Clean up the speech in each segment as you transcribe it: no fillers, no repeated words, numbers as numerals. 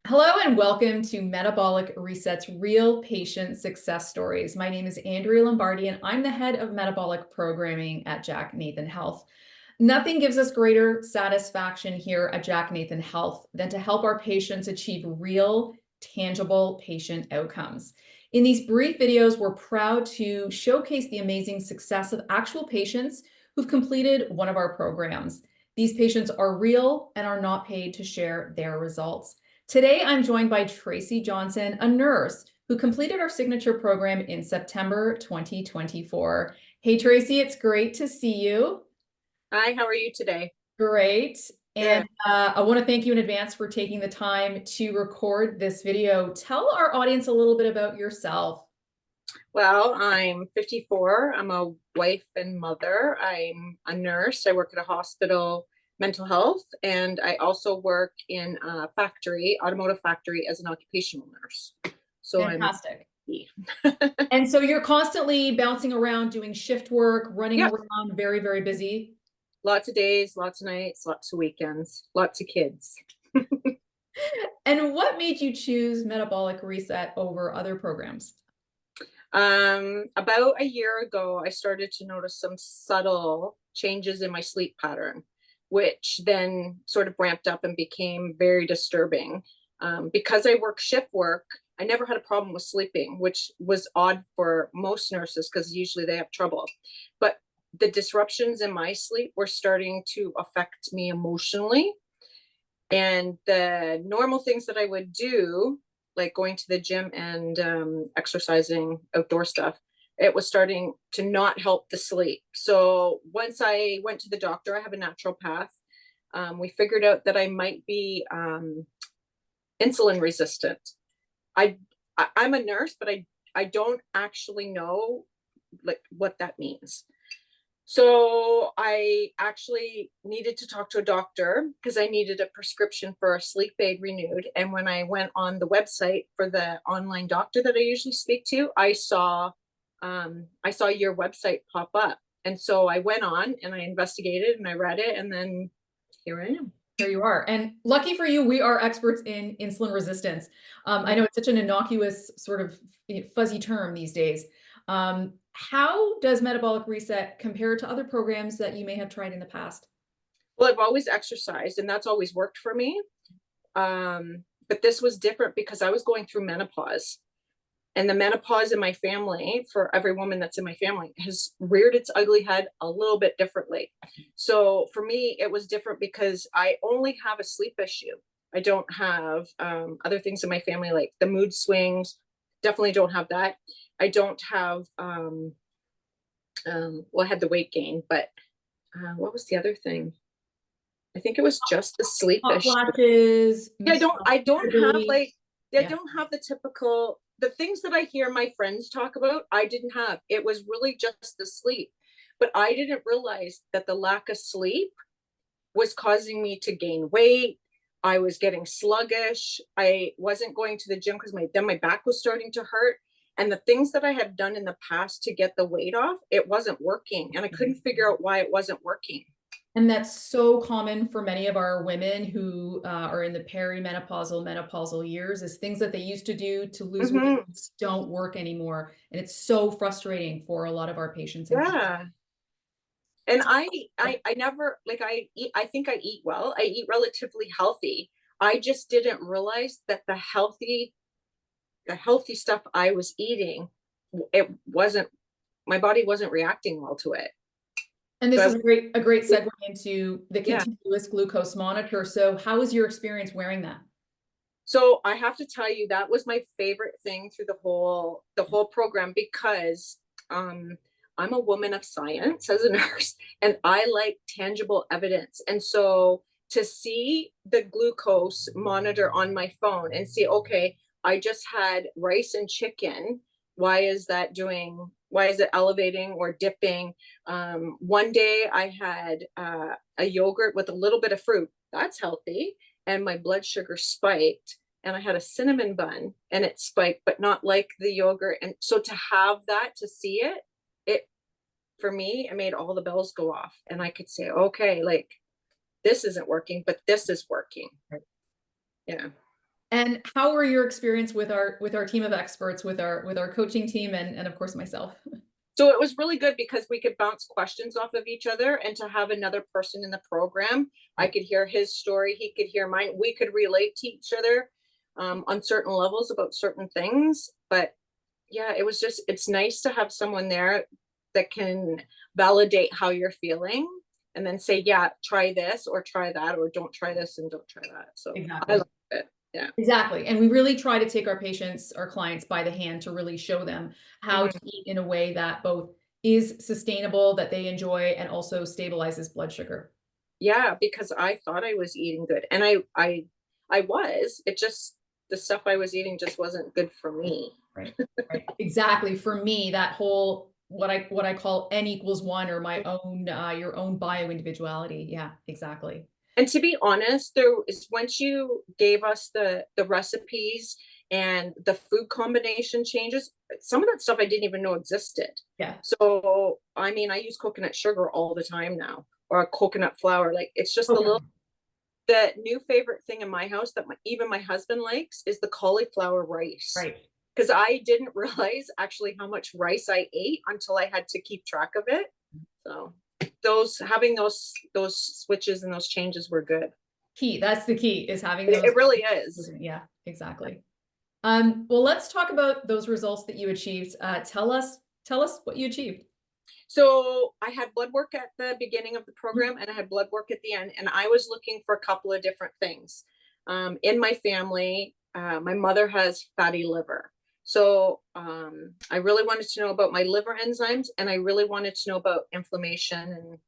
Hello and welcome to Metabolic Reset's Real Patient Success Stories. My name is Andrea Lombardi and I'm the head of metabolic programming at Jack Nathan Health. Nothing gives us greater satisfaction here at Jack Nathan Health than to help our patients achieve real, tangible patient outcomes. In these brief videos, we're proud to showcase the amazing success of actual patients who've completed one of our programs. These patients are real and are not paid to share their results. Today, I'm joined by Tracy Johnson, a nurse who completed our signature program in September 2024. Hey, Tracy, it's great to see you. Hi, how are you today? Great. And Good. I want to thank you in advance for taking the time to record this video. Tell our audience a little bit about yourself. Well, I'm 54. I'm a wife and mother. I'm a nurse. I work at a hospital, mental health, and I also work in a factory, automotive factory, as an occupational nurse. So I'm Fantastic. And so you're constantly bouncing around, doing shift work, running Yep. around, very, very busy. Lots of days, lots of nights, lots of weekends, lots of kids. And what made you choose Metabolic Reset over other programs? About a year ago, I started to notice some subtle changes in my sleep pattern, which then sort of ramped up and became very disturbing. Because I work shift work, I never had a problem with sleeping, which was odd for most nurses because usually they have trouble. But the disruptions in my sleep were starting to affect me emotionally. And the normal things that I would do, like going to the gym and exercising, outdoor stuff, it was starting to not help the sleep. So once I went to the doctor, I have a naturopath. We figured out that I might be insulin resistant. I, I'm a nurse, but I don't actually know like what that means. So I actually needed to talk to a doctor because I needed a prescription for a sleep aid renewed. And when I went on the website for the online doctor that I usually speak to, I saw your website pop up. And so I went on and I investigated and I read it, and then here I am. Here you are. And lucky for you, we are experts in insulin resistance. I know it's such an innocuous sort of fuzzy term these days. How does Metabolic Reset compare to other programs that you may have tried in the past? Well, I've always exercised and that's always worked for me. But this was different because I was going through menopause. And the menopause in my family, for every woman that's in my family, has reared its ugly head a little bit differently. So for me, it was different because I only have a sleep issue. I don't have other things in my family like the mood swings. Definitely don't have that. I don't have, well, I had the weight gain, but what was the other thing? I think it was just the sleep Hot issue. flashes, Yeah, I don't have irritability. like I Yeah. don't have the typical the things that I hear my friends talk about, I didn't have. It was really just the sleep. But I didn't realize that the lack of sleep was causing me to gain weight. I was getting sluggish. I wasn't going to the gym because my back was starting to hurt. And the things that I had done in the past to get the weight off, it wasn't working. And I couldn't figure out why it wasn't working. And that's so common for many of our women who are in the perimenopausal, menopausal years, is things that they used to do to lose weight Hmm. don't work anymore. And it's so frustrating for a lot of our patients and clients. Yeah. And I never like I eat, I think I eat well. I eat relatively healthy. I just didn't realize that the healthy stuff I was eating, it wasn't my body wasn't reacting well to it. And So this I is a great segue into the yeah. continuous glucose monitor. So how was your experience wearing that? So I have to tell you that was my favorite thing through the whole program because I'm a woman of science as a nurse and I like tangible evidence. And so to see the glucose monitor on my phone and see, okay, I just had rice and chicken. Why is it elevating or dipping? One day I had a yogurt with a little bit of fruit. That's healthy. And my blood sugar spiked, and I had a cinnamon bun and it spiked, but not like the yogurt. And so to have that, to see it, it for me, it made all the bells go off. And I could say, okay, like this isn't working, but this is working. Yeah. And how were your experience with our team of experts, with our coaching team and of course myself? So it was really good because we could bounce questions off of each other, and to have another person in the program, I Right. could hear his story, he could hear mine. We could relate to each other on certain levels about certain things. But yeah, it's nice to have someone there that can validate how you're feeling and then say, yeah, try this or try that, or don't try this and don't try that. So I Exactly. love it. Yeah. Exactly, and we really try to take our patients, our clients by the hand to really show them how to Mhm. eat in a way that both is sustainable, that they enjoy, and also stabilizes blood sugar. Yeah, because I thought I was eating good, and I was. It just the stuff I was eating just wasn't good for me. Right, right. Exactly, for me, that whole what I call N equals 1 or my own, your own bio individuality. Yeah, exactly. And to be honest, there is once you gave us the recipes and the food combination changes, some of that stuff I didn't even know existed. Yeah. So, I mean, I use coconut sugar all the time now, or coconut flour. Like it's just Okay. the new favorite thing in my house that even my husband likes is the cauliflower rice. Right. Because I didn't realize actually how much rice I ate until I had to keep track of it. So those having those switches and those changes were good. Key, that's the key, is having It, those. it really is. Yeah, exactly. Well, let's talk about those results that you achieved. Tell us what you achieved. So I had blood work at the beginning of the Mhm. program and I had blood work at the end, and I was looking for a couple of different things. In my family, my mother has fatty liver. So I really wanted to know about my liver enzymes, and I really wanted to know about inflammation and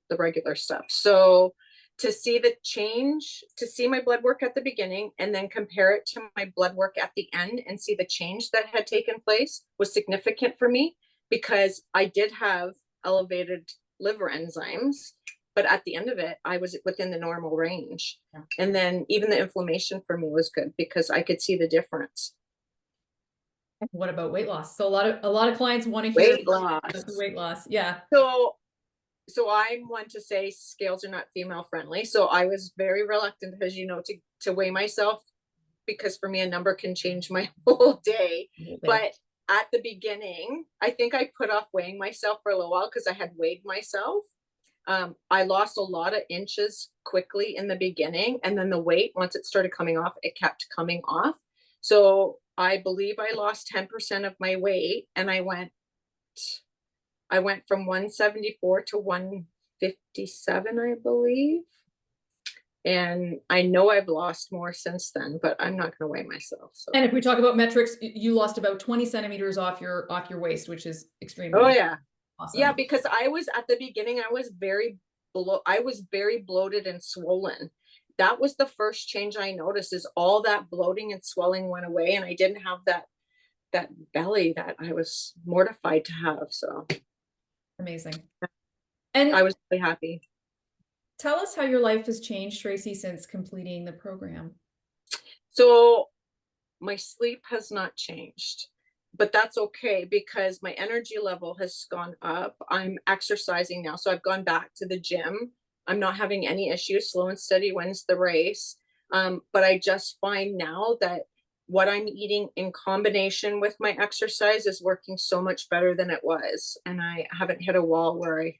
the regular stuff. So to see the change, to see my blood work at the beginning and then compare it to my blood work at the end and see the change that had taken place was significant for me, because I did have elevated liver enzymes, but at the end of it, I was within the normal range. Yeah. And then even the inflammation for me was good because I could see the difference. What about weight loss? So a lot of clients want to hear Weight loss. about the weight loss. Yeah. So I'm one to say scales are not female friendly. So I was very reluctant, as you know, to weigh myself, because for me a number can change my whole day. Absolutely. But at the beginning, I think I put off weighing myself for a little while because I had weighed myself. I lost a lot of inches quickly in the beginning, and then the weight, once it started coming off, it kept coming off. So I believe I lost 10% of my weight, and I went from 174 to 157, I believe. And I know I've lost more since then, but I'm not going to weigh myself. So, And if we talk about metrics, you lost about 20 centimeters off your waist, which is oh extremely yeah, yeah, awesome. because I was at the beginning, I was very bloated and swollen. That was the first change I noticed, is all that bloating and swelling went away, and I didn't have that belly that I was mortified to have. So Amazing. I And was really happy. tell us how your life has changed, Tracy, since completing the program. So my sleep has not changed, but that's okay because my energy level has gone up. I'm exercising now. So I've gone back to the gym. I'm not having any issues. Slow and steady wins the race. But I just find now that what I'm eating in combination with my exercise is working so much better than it was. And I haven't hit a wall where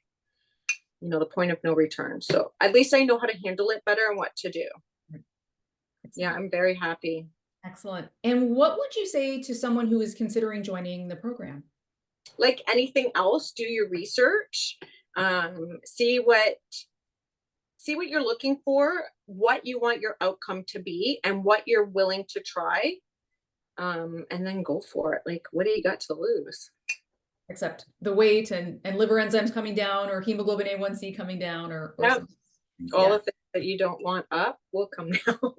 the point of no return. So at least I know how to handle it better and what to do. Yeah, Excellent. I'm very happy. Excellent. And what would you say to someone who is considering joining the program? Like anything else, do your research, see what you're looking for, what you want your outcome to be, and what you're willing to try, and then go for it. Like, what do you got to lose? Except the weight and liver enzymes coming down or hemoglobin A1C coming down or Yeah, something. all Yeah. the things that you don't want up will come down.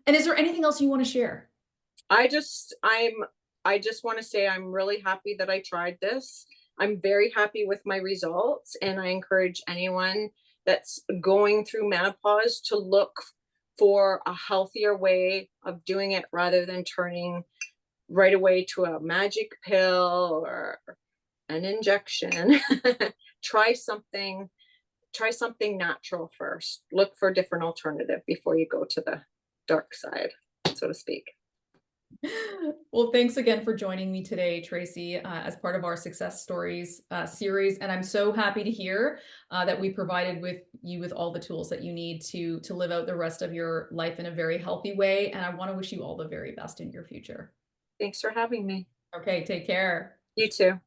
And is there anything else you want to share? I just I'm I just want to say I'm really happy that I tried this. I'm very happy with my results, and I encourage anyone that's going through menopause to look for a healthier way of doing it rather than turning right away to a magic pill or an injection. try something try something natural first. Look for a different alternative before you go to dark side, so to speak. Well, thanks again for joining me today, Tracy, as part of our success stories series. And I'm so happy to hear that we provided with you with all the tools that you need to live out the rest of your life in a very healthy way. And I want to wish you all the very best in your future. Thanks for having me. Okay, take care. You too.